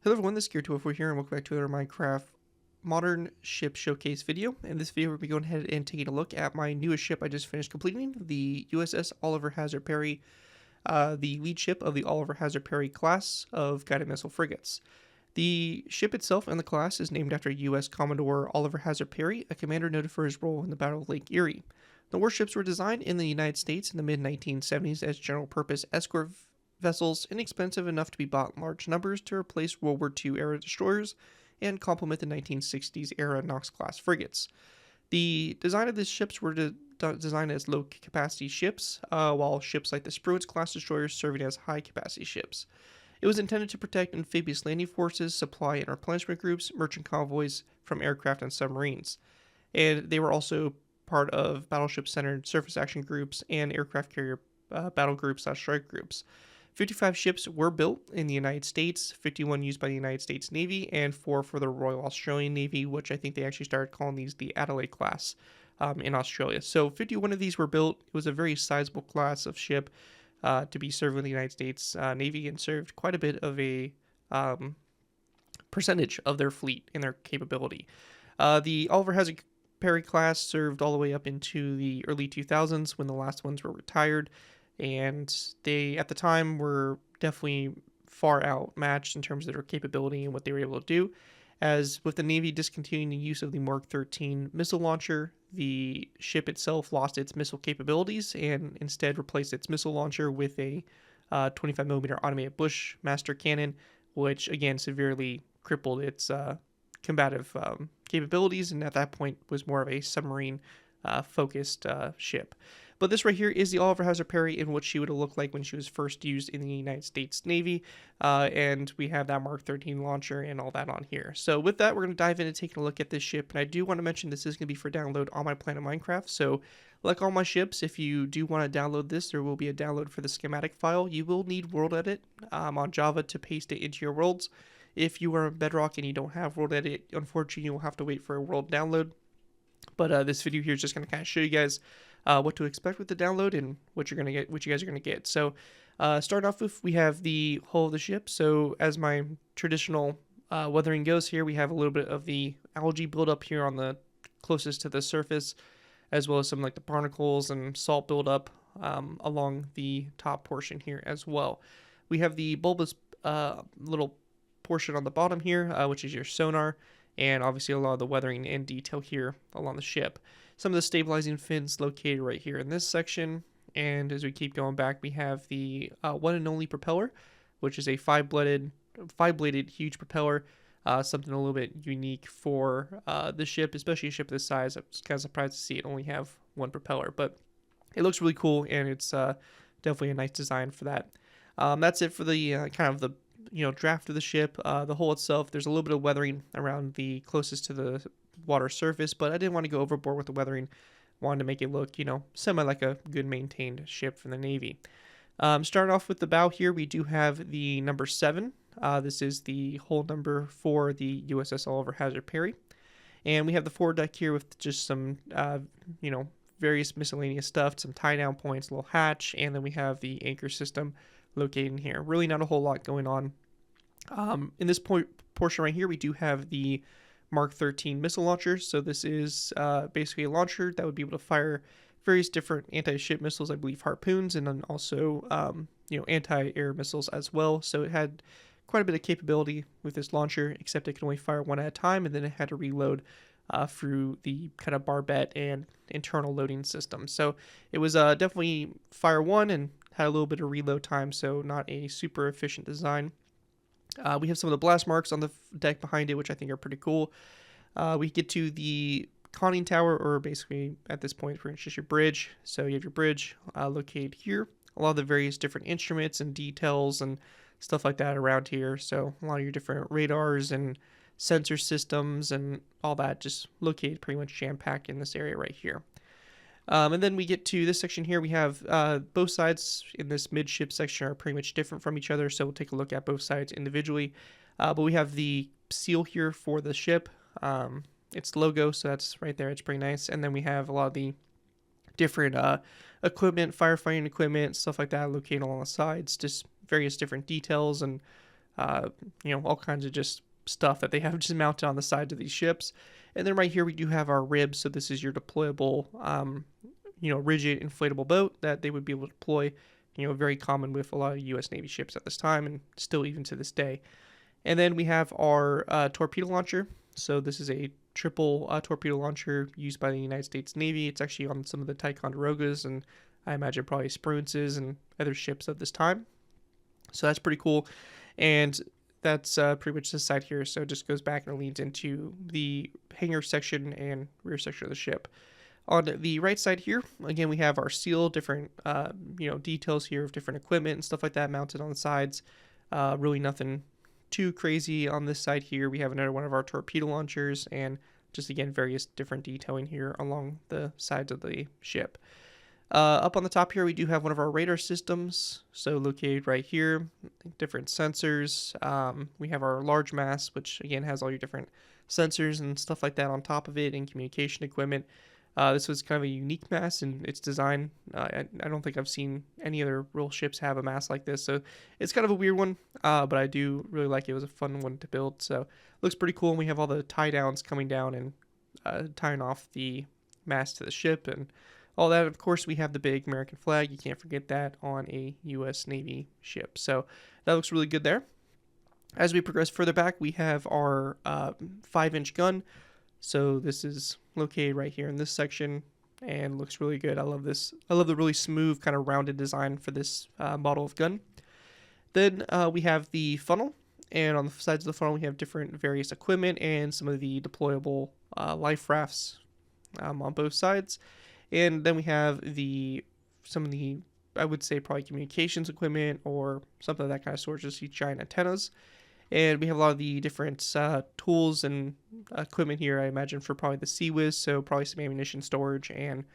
Hello everyone, this is Gear204 here, and welcome back to another Minecraft Modern Ship Showcase video. In this video, we'll be going ahead and taking a look at my newest ship I just finished completing, the USS Oliver Hazard Perry, the lead ship of the Oliver Hazard Perry class of guided missile frigates. The ship itself and the class is named after U.S. Commodore Oliver Hazard Perry, a commander noted for his role in the Battle of Lake Erie. The warships were designed in the United States in the mid-1970s as general-purpose escort vessels, inexpensive enough to be bought in large numbers to replace World War II era destroyers and complement the 1960s era Knox-class frigates. The design of these ships were designed as low-capacity ships, while ships like the Spruance-class destroyers serving as high-capacity ships. It was intended to protect amphibious landing forces, supply and replenishment groups, merchant convoys from aircraft and submarines. And they were also part of battleship-centered surface action groups and aircraft carrier battle groups/strike groups. 55 ships were built in the United States, 51 used by the United States Navy, and 4 for the Royal Australian Navy, which I think they actually started calling these the Adelaide class in Australia. So 51 of these were built. It was a very sizable class of ship to be served in the United States Navy, and served quite a bit of a percentage of their fleet and their capability. The Oliver Hazard Perry class served all the way up into the early 2000s when the last ones were retired. And they, at the time, were definitely far outmatched in terms of their capability and what they were able to do. As with the Navy discontinuing the use of the Mark 13 missile launcher, the ship itself lost its missile capabilities and instead replaced its missile launcher with a 25mm automated Bushmaster cannon, which again severely crippled its combative capabilities, and at that point was more of a submarine focused ship. But this right here is the Oliver Hazard Perry in what she would have looked like when she was first used in the United States Navy. And we have that Mark 13 launcher and all that on here. So with that, we're going to dive in and take a look at this ship. And I do want to mention this is going to be for download on my Planet Minecraft. So like all my ships, if you do want to download this, there will be a download for the schematic file. You will need World Edit on Java to paste it into your worlds. If you are in Bedrock and you don't have World Edit, unfortunately, you will have to wait for a world download. But this video here is just going to kind of show you guys what to expect with the download and what you're gonna get, what you guys are gonna get. So, starting off with, we have the hull of the ship. So, as my traditional weathering goes here, we have a little bit of the algae buildup here on the closest to the surface, as well as some like the barnacles and salt buildup along the top portion here as well. We have the bulbous little portion on the bottom here, which is your sonar, and obviously a lot of the weathering and detail here along the ship. Some of the stabilizing fins located right here in this section, and as we keep going back, we have the one and only propeller, which is a five-bladed huge propeller, something a little bit unique for the ship, especially a ship this size. I was kind of surprised to see it only have one propeller, but it looks really cool, and it's definitely a nice design for that. That's it for the kind of the draft of the ship. The hull itself, there's a little bit of weathering around the closest to the water surface, but I didn't want to go overboard with the weathering. Wanted to make it look, semi like a good maintained ship from the Navy. Starting off with the bow here, we do have the number 7. This is the hull number for the USS Oliver Hazard Perry. And we have the forward deck here with just some, various miscellaneous stuff, some tie down points, a little hatch, and then we have the anchor system located in here. Really not a whole lot going on. In this portion right here, we do have the Mark 13 missile launcher. So this is basically a launcher that would be able to fire various different anti-ship missiles, I believe harpoons, and then also anti-air missiles as well. So it had quite a bit of capability with this launcher, except it could only fire one at a time, and then it had to reload through the kind of barbette and internal loading system. So it was definitely fire one and had a little bit of reload time, so not a super efficient design. We have some of the blast marks on the deck behind it, which I think are pretty cool. We get to the conning tower, or basically at this point, it's just your bridge. So you have your bridge located here. A lot of the various different instruments and details and stuff like that around here. So a lot of your different radars and sensor systems and all that just located pretty much jam-packed in this area right here. And then we get to this section here. We have both sides in this midship section are pretty much different from each other, so we'll take a look at both sides individually. But we have the seal here for the ship. Its logo, so that's right there. It's pretty nice. And then we have a lot of the different equipment, firefighting equipment, stuff like that located along the sides, just various different details and all kinds of just stuff that they have just mounted on the sides of these ships. And then right here we do have our ribs. So this is your deployable, rigid inflatable boat that they would be able to deploy. Very common with a lot of U.S. Navy ships at this time, and still even to this day. And then we have our torpedo launcher. So this is a triple torpedo launcher used by the United States Navy. It's actually on some of the Ticonderogas, and I imagine probably Sperances and other ships of this time. So that's pretty cool. And that's pretty much this side here. So it just goes back and leads into the hangar section and rear section of the ship. On the right side here, again, we have our seal, different, details here of different equipment and stuff like that mounted on the sides. Really nothing too crazy on this side here. We have another one of our torpedo launchers and just, again, various different detailing here along the sides of the ship. Up on the top here, we do have one of our radar systems, so located right here, different sensors. We have our large mast, which, again, has all your different sensors and stuff like that on top of it, and communication equipment. This was kind of a unique mast in its design. I don't think I've seen any other real ships have a mast like this, so it's kind of a weird one, but I do really like it. It was a fun one to build, so it looks pretty cool. And we have all the tie downs coming down and tying off the mast to the ship and all that. Of course, we have the big American flag. You can't forget that on a U.S. Navy ship, so that looks really good there. As we progress further back, we have our 5-inch gun. So this is located right here in this section and looks really good. I love this. I love the really smooth kind of rounded design for this model of gun. Then we have the funnel, and on the sides of the funnel we have different various equipment and some of the deployable life rafts on both sides. And then we have some of the, I would say, probably communications equipment or something of that kind of sort, just these giant antennas. And we have a lot of the different tools and equipment here, I imagine, for probably the CWIS, so probably some ammunition storage and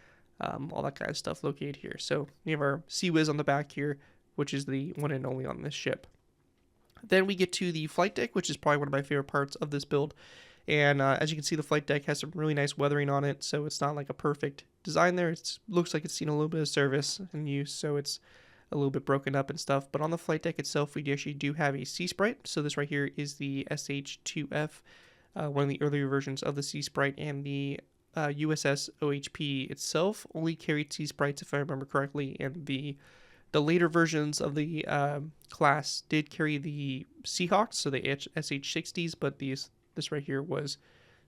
all that kind of stuff located here. So we have our CWIS on the back here, which is the one and only on this ship. Then we get to the flight deck, which is probably one of my favorite parts of this build. And as you can see, the flight deck has some really nice weathering on it, so it's not like a perfect design there. It looks like it's seen a little bit of service and use, so it's a little bit broken up and stuff. But on the flight deck itself, we actually do have a Sea Sprite. So this right here is the SH-2F, one of the earlier versions of the Sea Sprite, and the USS OHP itself only carried Sea Sprites, if I remember correctly, and the later versions of the class did carry the Seahawks, so the SH-60s, but this right here was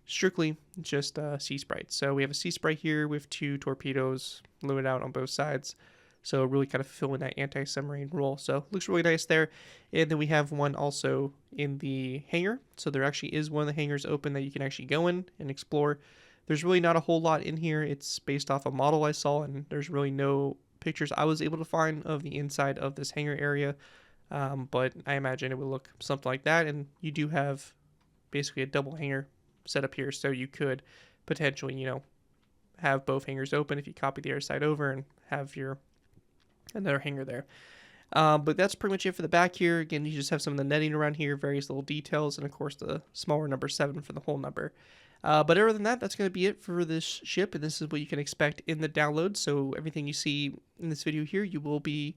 strictly just Sea Sprite. So we have a Sea Sprite here with 2 torpedoes loaded out on both sides. So really kind of fulfilling that anti-submarine role. So looks really nice there. And then we have one also in the hangar. So there actually is one of the hangars open that you can actually go in and explore. There's really not a whole lot in here. It's based off a model I saw, and there's really no pictures I was able to find of the inside of this hangar area. But I imagine it would look something like that. And you do have basically a double hangar set up here. So you could potentially, have both hangars open if you copy the other side over and have your another hangar there. But that's pretty much it for the back here. Again, you just have some of the netting around here, various little details, and of course the smaller number 7 for the whole number. But other than that, that's going to be it for this ship, and this is what you can expect in the download. So everything you see in this video here, you will be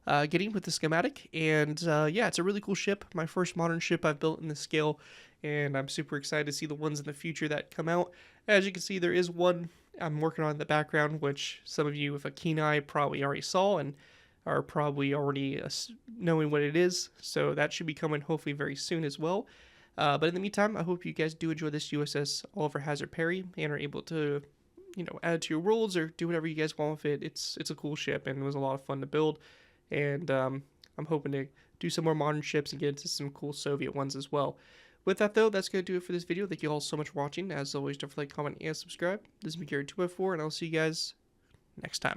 getting with the schematic. And yeah, it's a really cool ship. My first modern ship I've built in this scale, and I'm super excited to see the ones in the future that come out. As you can see, there is one I'm working on in the background, which some of you with a keen eye probably already saw and are probably already knowing what it is. So that should be coming hopefully very soon as well. But in the meantime, I hope you guys do enjoy this USS Oliver Hazard Perry and are able to, add to your worlds or do whatever you guys want with it. It's a cool ship and it was a lot of fun to build. And I'm hoping to do some more modern ships and get into some cool Soviet ones as well. With that, though, that's going to do it for this video. Thank you all so much for watching. As always, don't forget to like, comment, and subscribe. This has been Gary2x4, and I'll see you guys next time.